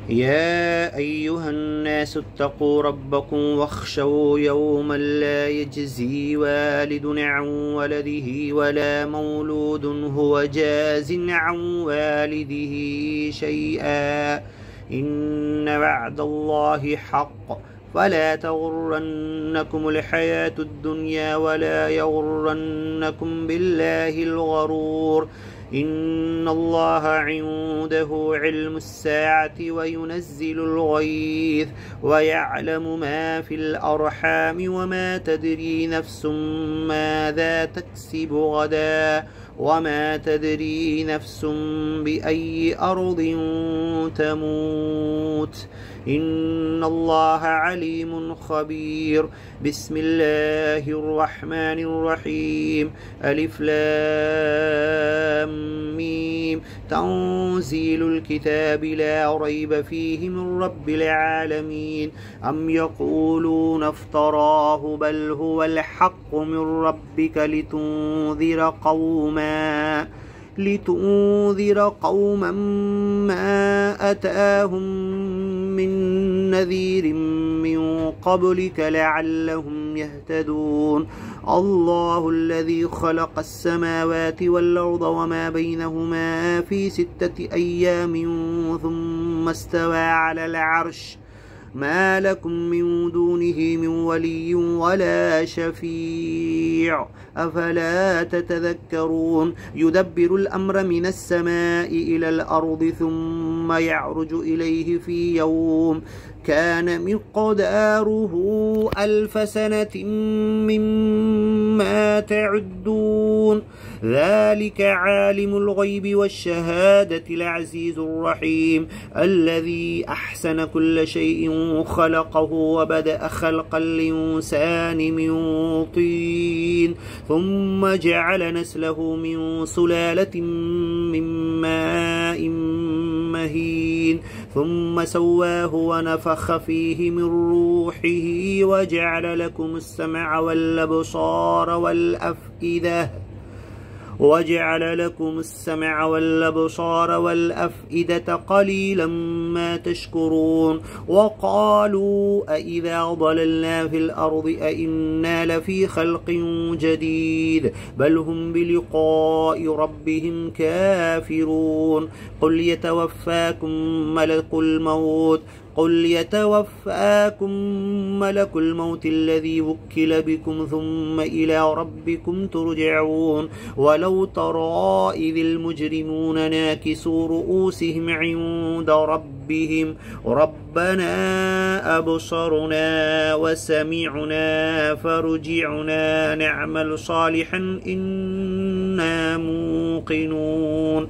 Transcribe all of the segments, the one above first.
يا أيها الناس اتقوا ربكم واخشوا يوما لا يجزي والد عن ولده ولا مولود هو جاز عن والده شيئا إن وعد الله حق فلا تغرنكم الحياة الدنيا ولا يغرنكم بالله الغرور إن الله عنده علم الساعة وينزل الغيث ويعلم ما في الأرحام وما تدري نفس ماذا تكسب غدا وما تدري نفس بأي أرض تموت إن الله عليم خبير بسم الله الرحمن الرحيم ألف لام ميم تنزيل الكتاب لا ريب فيه من رب العالمين أم يقولون افتراه بل هو الحق من ربك لتنذر قوما ما أتاهم من نذير من قبلك لعلهم يهتدون الله الذي خلق السماوات والأرض وما بينهما في 6 أيام ثم استوى على العرش ما لكم من دونه من ولي ولا شفيع أفلا تتذكرون يدبر الأمر من السماء إلى الأرض ثم يعرج إليه في يوم كان مقداره 1000 سنة مما تعدون ذلك عالم الغيب والشهادة العزيز الرحيم الذي أحسن كل شيء خلقه وبدأ خلق الإنسان من طين ثم جعل نسله من سلالة من ماء مهين ثم سواه ونفخ فيه من روحه وجعل لكم السمع والأبصار والأفئدة قليلا ما تشكرون وقالوا أإذا ضللنا في الأرض أإنا لفي خلق جديد بل هم بلقاء ربهم كافرون قل يتوفاكم ملك الموت الذي وكل بكم ثم إلى ربكم ترجعون ولو ترى إذ المجرمون ناكسوا رؤوسهم عند ربهم ربنا أبصرنا وسمعنا فرجعنا نعمل صالحا إنا موقنون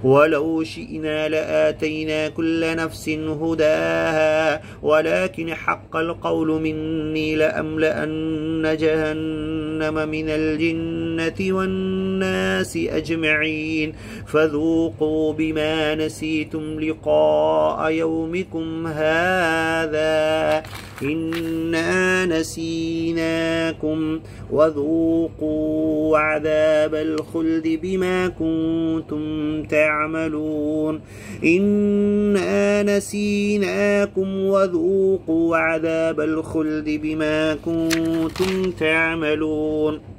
ولو شئنا لآتينا كل نفس هداها ولكن حق القول مني لأملأن جهنم من الجنة والناس أجمعين فذوقوا بما نسيتم لقاء يومكم هذا إنا نسيناكم وذوقوا عذاب الخلد بما كنتم تعملون إنا نسيناكم وذوقوا عذاب الخلد بما كنتم تعملون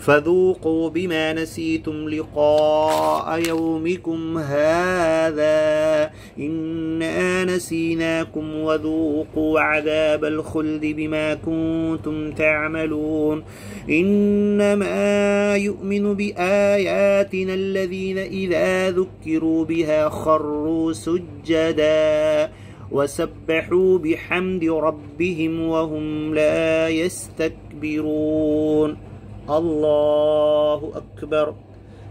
فذوقوا بما نسيتم لقاء يومكم هذا إنا نسيناكم وذوقوا عذاب الخلد بما كنتم تعملون إنما يؤمن بآياتنا الذين إذا ذكروا بها خروا سجدا وسبحوا بحمد ربهم وهم لا يستكبرون الله أكبر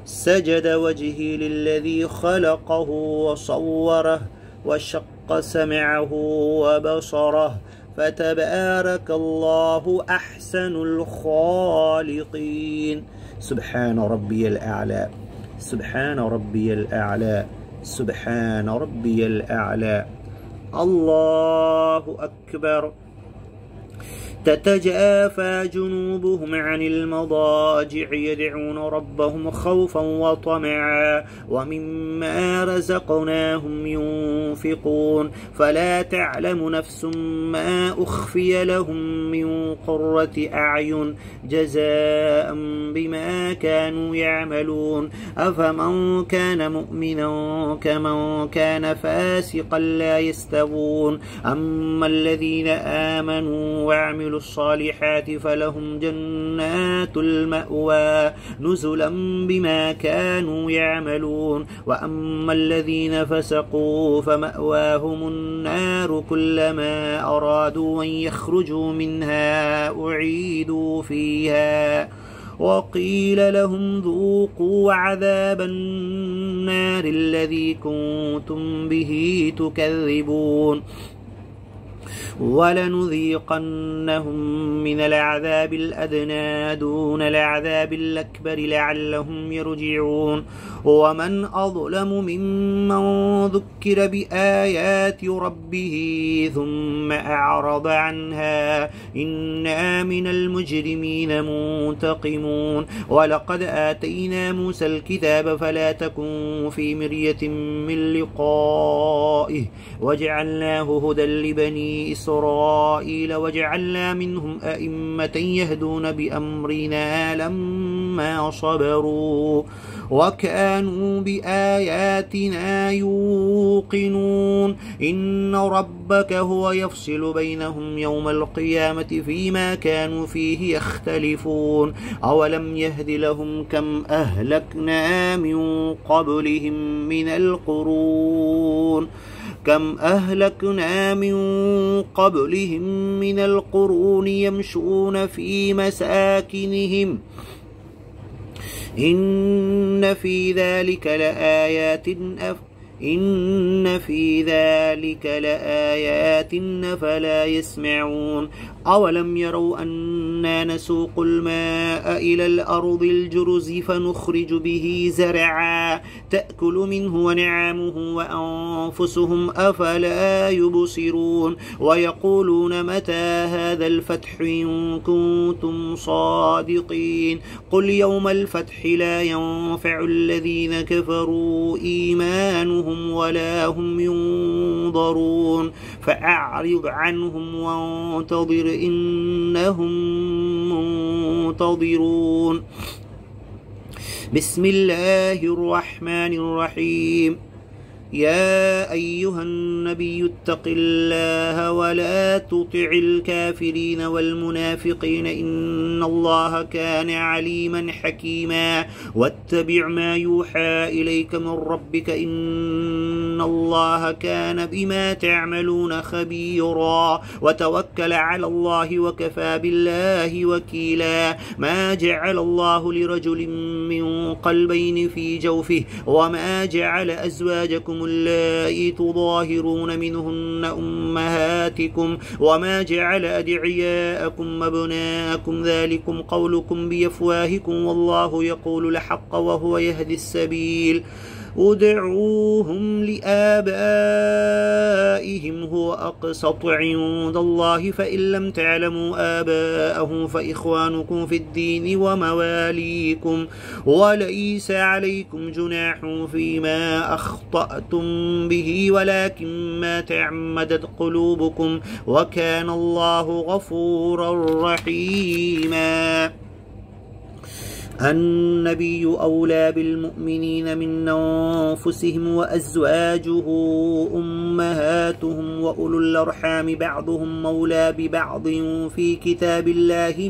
سجد وجهي للذي خلقه وصوره وشق سمعه وبصره فتبارك الله أحسن الخالقين سبحان ربي الأعلى سبحان ربي الأعلى سبحان ربي الأعلى الله أكبر تتجافى جنوبهم عن المضاجع يدعون ربهم خوفا وطمعا ومما رزقناهم ينفقون فلا تعلم نفس ما أخفي لهم من قرة أعين جزاء بما كانوا يعملون أفمن كان مؤمنا كمن كان فاسقا لا يستوون أما الذين آمنوا وعملوا الصالحات فلهم جنات المأوى نزلا بما كانوا يعملون وأما الذين فسقوا فمأواهم النار كلما أرادوا أن يخرجوا منها أعيدوا فيها وقيل لهم ذوقوا عذاب النار الذي كنتم به تكذبون ولنذيقنهم من العذاب الأدنى دون العذاب الأكبر لعلهم يرجعون ومن أظلم ممن ذكر بآيات ربه ثم أعرض عنها إنا من المجرمين منتقمون ولقد آتينا موسى الكتاب فلا تكن في مرية من لقائه وجعلناه هدى لبني إسرائيل وجعلنا منهم أئمة يهدون بأمرنا لما صبروا وكانوا بآياتنا يوقنون إن ربك هو يفصل بينهم يوم القيامة فيما كانوا فيه يختلفون أولم يهد لهم كم أهلكنا من قبلهم من القرون يمشون في مساكنهم إن في ذلك لآيات فلا يسمعون أولم يروا أنا نسوق الماء إلى الأرض الجرز فنخرج به زرعا تأكل منه ونعامه وأنفسهم أفلا يبصرون ويقولون متى هذا الفتح إن كنتم صادقين قل يوم الفتح لا ينفع الذين كفروا إيمانهم ولا هم ينظرون فأعرض عنهم وانتظر إنهم منتظرون بسم الله الرحمن الرحيم يا أيها النبي اتق الله ولا تطع الكافرين والمنافقين إن الله كان عليما حكيما واتبع ما يوحى إليك من ربك إن الله كان بما تعملون خبيرا وتوكل على الله وكفى بالله وكيلا ما جعل الله لرجل من قلبين في جوفه وما جعل أزواجكم اللائي تظاهرون منهن أمهاتكم وما جعل أدعياءكم أبناءكم ذلكم قولكم بأفواهكم والله يقول الحق وهو يهدي السبيل ادعوهم لآبائهم هو أقسط عند الله فإن لم تعلموا آباءهم فإخوانكم في الدين ومواليكم وليس عليكم جناح فيما أخطأتم به ولكن ما تعمدت قلوبكم وكان الله غفورا رحيما النبي أولى بالمؤمنين من أنفسهم وأزواجه أمهاتهم وأولو الأرحام بعضهم مولى ببعض في كتاب الله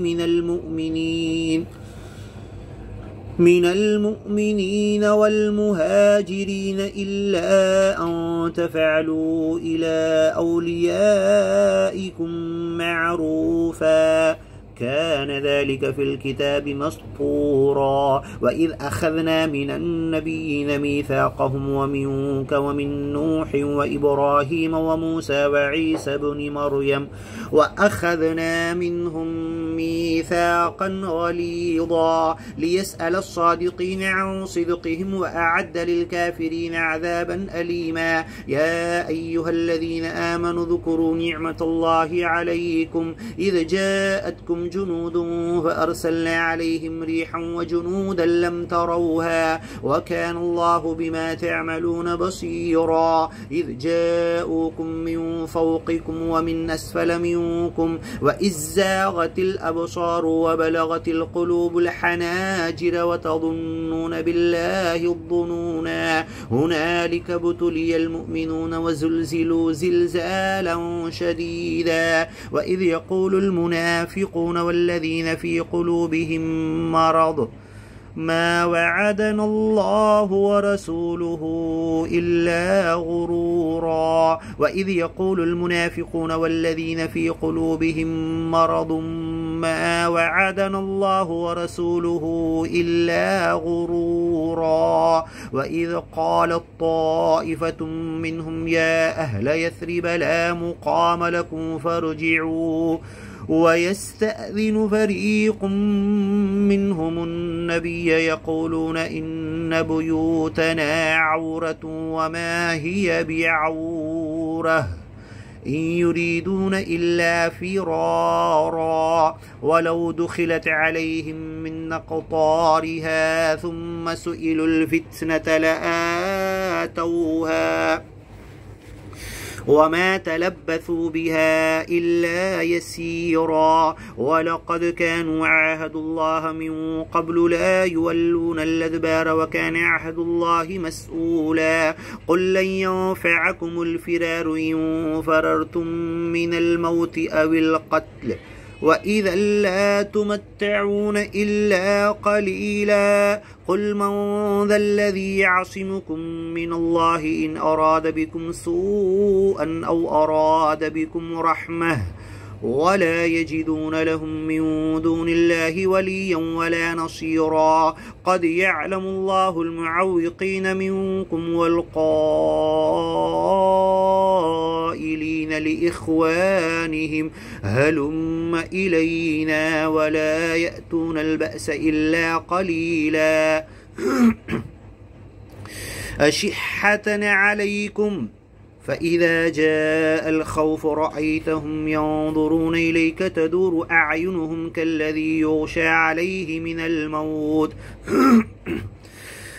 من المؤمنين والمهاجرين إلا أن تفعلوا إلى أوليائكم معروفا كان ذلك في الكتاب مسطورا وإذ أخذنا من النبيين ميثاقهم ومنك ومن نوح وإبراهيم وموسى وعيسى بن مريم وأخذنا منهم ميثاقا غليظا ليسأل الصادقين عن صدقهم وأعد للكافرين عذابا أليما يا أيها الذين آمنوا اذكروا نعمة الله عليكم إذ جاءتكم جنود فأرسلنا عليهم ريحا وجنودا لم تروها وكان الله بما تعملون بصيرا إذ جاءوكم من فوقكم ومن أسفل منكم وإذ زاغت الأبصار وبلغت القلوب الحناجر وتظنون بالله الظنونا هنالك ابتلي المؤمنون وزلزلوا زلزالا شديدا وإذ يقول المنافقون والذين في قلوبهم مرض ما وعدنا الله ورسوله إلا غرورا وإذ يقول المنافقون والذين في قلوبهم مرض ما وعدنا الله ورسوله إلا غرورا وإذ قالت طائفة منهم يا أهل يثرب لا مقام لكم فارجعوا ويستأذن فريق منهم النبي يقولون إن بيوتنا عورة وما هي بعورة إن يريدون إلا فرارا ولو دخلت عليهم من أقطارها ثم سئلوا الفتنة لآتوها وما تلبثوا بها إلا يسيرا ولقد كانوا عاهدوا الله من قبل لا يولون الأدبار وكان عهد الله مسؤولا قل لن ينفعكم الفرار إن فررتم من الموت أو القتل وإذا لا تمتعون إلا قليلا قل من ذا الذي يعصمكم من الله إن أراد بكم سوءا أو أراد بكم رحمة ولا يجدون لهم من دون الله وليا ولا نصيرا قد يعلم الله المعوقين منكم والقائلين لإخوانهم هلم إلينا ولا يأتون البأس إلا قليلا أشحة عليكم فإذا جاء الخوف رأيتهم ينظرون إليك تدور أعينهم كالذي يغشى عليه من الموت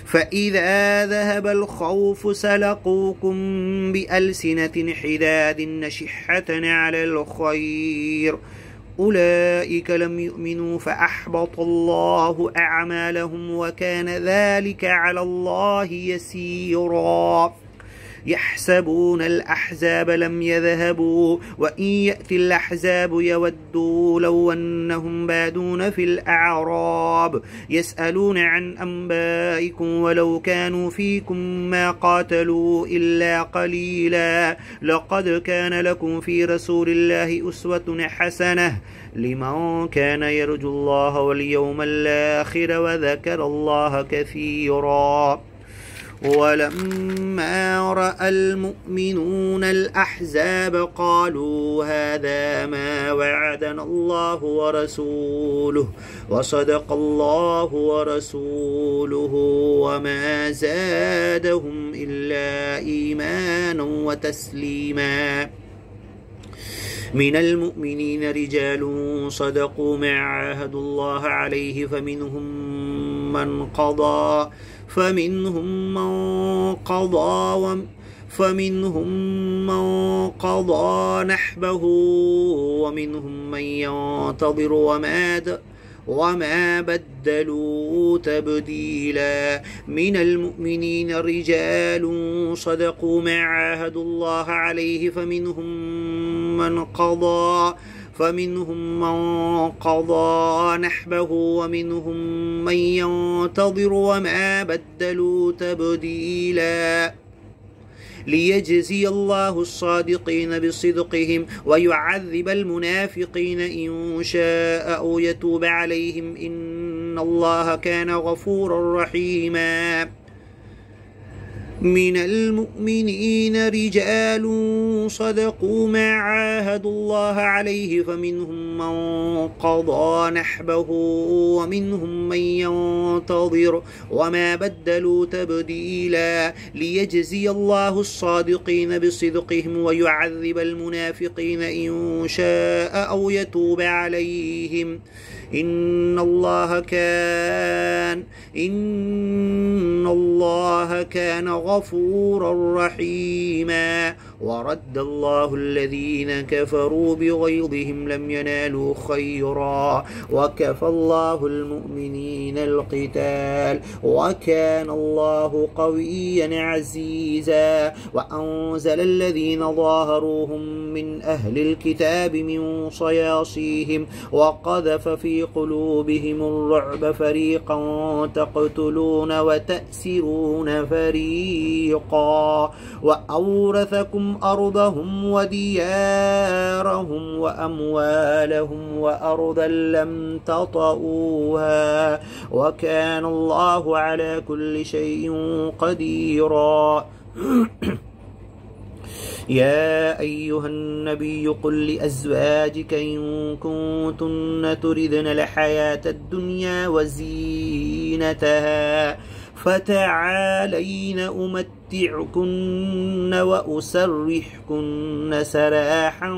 فإذا ذهب الخوف سلقوكم بألسنة حداد نشحة على الخير أولئك لم يؤمنوا فأحبط الله أعمالهم وكان ذلك على الله يسيرا يحسبون الأحزاب لم يذهبوا وإن يأتي الأحزاب يودوا لو أنهم بادون في الأعراب يسألون عن أنبائكم ولو كانوا فيكم ما قاتلوا إلا قليلا لقد كان لكم في رسول الله أسوة حسنة لمن كان يرجو الله واليوم الآخر وذكر الله كثيرا ولما رأى المؤمنون الأحزاب قالوا هذا ما وعدنا الله ورسوله وصدق الله ورسوله وما زادهم إلا إيمانا وتسليما من المؤمنين رجال صدقوا ما عاهدوا الله عليه فمنهم من قضى نحبه ومنهم من ينتظر وما بدلوا تبديلا من المؤمنين رجال صدقوا ما عاهدوا الله عليه فمنهم من قضى نحبه ومنهم من ينتظر وما بدلوا تبديلا ليجزي الله الصادقين بصدقهم ويعذب المنافقين إن شاء أو يتوب عليهم إن الله كان غفورا رحيما. من المؤمنين رجال صدقوا ما عاهدوا الله عليه فمنهم من قضى نحبه ومنهم من ينتظر وما بدلوا تبديلا ليجزي الله الصادقين بصدقهم ويعذب المنافقين إن شاء أو يتوب عليهم إن الله كان غفورا رحيما. ورد الله الذين كفروا بغيظهم لم ينالوا خيرا وكفى الله المؤمنين القتال وكان الله قويا عزيزا. وأنزل الذين ظاهروهم من أهل الكتاب من صياصيهم وقذف في قلوبهم الرعب فريقا تقتلون وتأسرون فريقا وأورثكم أرضهم وديارهم وأموالهم وأرضا لم تطئوها وكان الله على كل شيء قديرا. يا أيها النبي قل لأزواجك إن كنتن تردن الحياة الدنيا وزينتها فتعالين أمتعكن وأسرحكن سراحا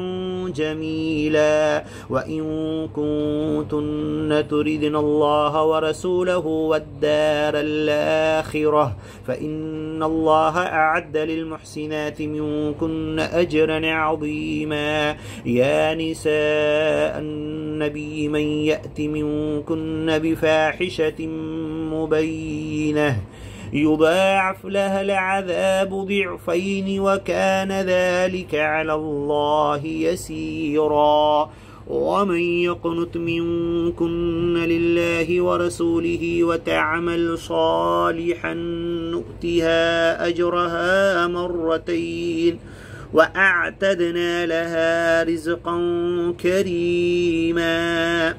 جميلا. وإن كنتن تردن الله ورسوله والدار الآخرة فإن الله أعد للمحسنات منكن أجرا عظيما. يا نساء النبي من يأت منكن بفاحشة مبينة يضاعف لها العذاب ضعفين وكان ذلك على الله يسيرا. ومن يقنت منكن لله ورسوله وتعمل صالحا نؤتها أجرها مرتين وأعتدنا لها رزقا كريما.